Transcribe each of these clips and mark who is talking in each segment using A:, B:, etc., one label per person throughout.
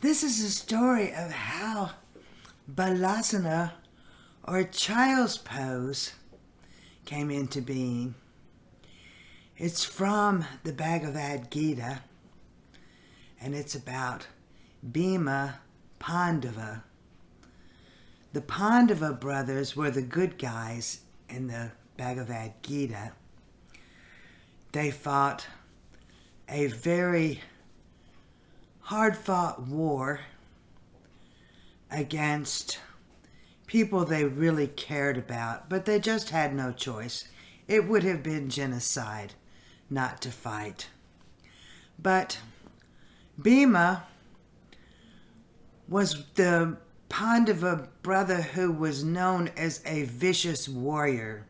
A: This is a story of how Balasana, or child's pose, came into being. It's from the Bhagavad Gita, and it's about Bhima Pandava. The Pandava Brothers were the good guys in the Bhagavad Gita. They fought a very hard-fought war against people they really cared about, but they just had no choice. It would have been genocide not to fight. But Bhima was the Pandava brother who was known as a vicious warrior.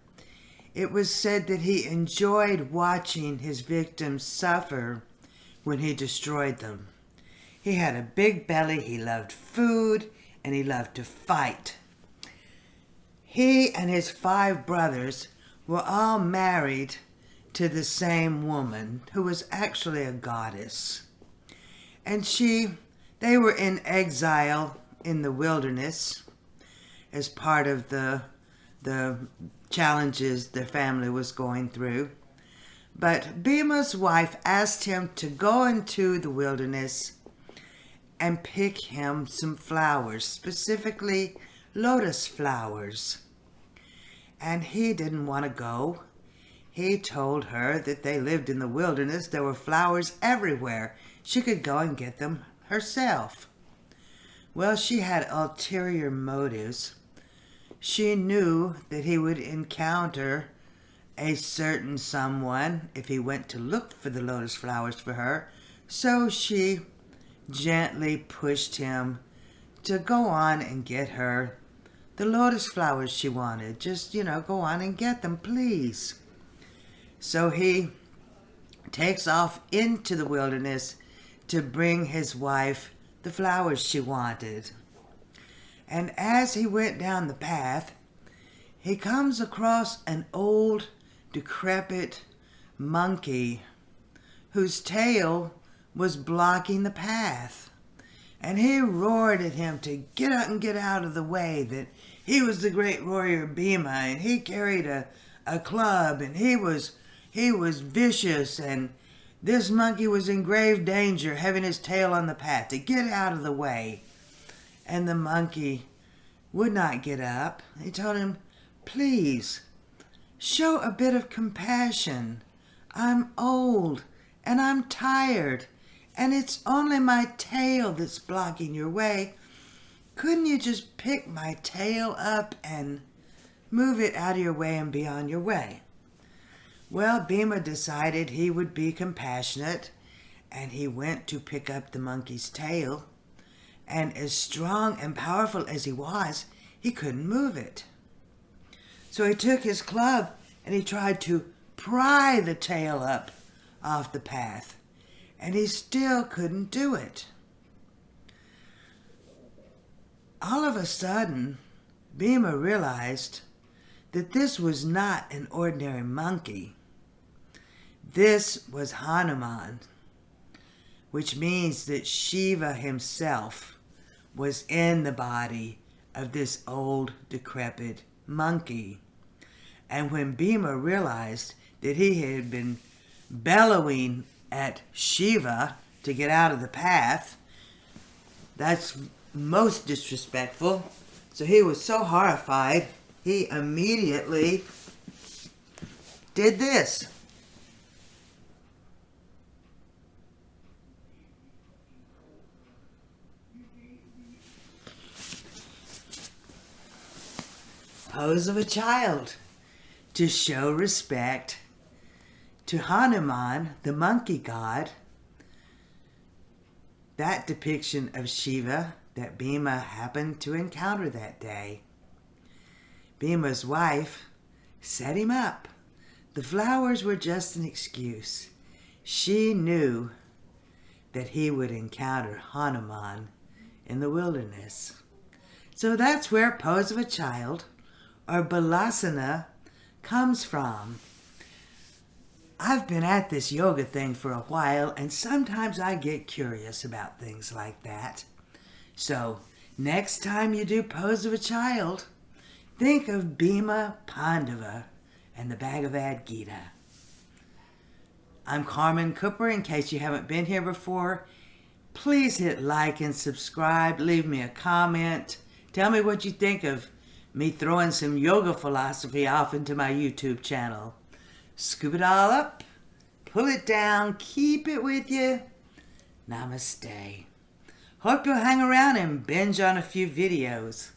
A: It was said that he enjoyed watching his victims suffer when he destroyed them. He had a big belly, he loved food, and he loved to fight. He and his 5 brothers were all married to the same woman, who was actually a goddess. And they were in exile in the wilderness as part of the challenges their family was going through. But Bhima's wife asked him to go into the wilderness and pick him some flowers, specifically lotus flowers. And he didn't want to go. He told her that they lived in the wilderness. There were flowers everywhere. She could go and get them herself. Well, she had ulterior motives. She knew that he would encounter a certain someone if he went to look for the lotus flowers for her. So she gently pushed him to go on and get her the lotus flowers she wanted. Just, go on and get them, please. So he takes off into the wilderness to bring his wife the flowers she wanted. And as he went down the path, he comes across an old, decrepit monkey whose tail was blocking the path. And he roared at him to get up and get out of the way, that he was the great warrior Bhima, and he carried a club, and he was vicious, and this monkey was in grave danger, having his tail on the path, to get out of the way. And the monkey would not get up. He told him, please, show a bit of compassion. I'm old, and I'm tired, and it's only my tail that's blocking your way. Couldn't you just pick my tail up and move it out of your way and be on your way? Well, Bhima decided he would be compassionate, and he went to pick up the monkey's tail, and as strong and powerful as he was, he couldn't move it. So he took his club and he tried to pry the tail up off the path, and he still couldn't do it. All of a sudden, Bhima realized that this was not an ordinary monkey. This was Hanuman, which means that Shiva himself was in the body of this old, decrepit monkey. And when Bhima realized that he had been bellowing at Shiva to get out of the path, that's most disrespectful. So he was so horrified, he immediately did this. Pose of a child, to show respect to Hanuman, the monkey god. That depiction of Shiva that Bhima happened to encounter that day. Bhima's wife set him up. The flowers were just an excuse. She knew that he would encounter Hanuman in the wilderness. So that's where pose of a child, or Balasana, comes from. I've been at this yoga thing for a while, and sometimes I get curious about things like that. So, next time you do Pose of a Child, think of Bhima Pandava and the Bhagavad Gita. I'm Carmen Cooper. In case you haven't been here before, please hit like and subscribe. Leave me a comment. Tell me what you think of me throwing some yoga philosophy off into my YouTube channel. Scoop it all up, pull it down, keep it with you. Namaste. Hope you'll hang around and binge on a few videos.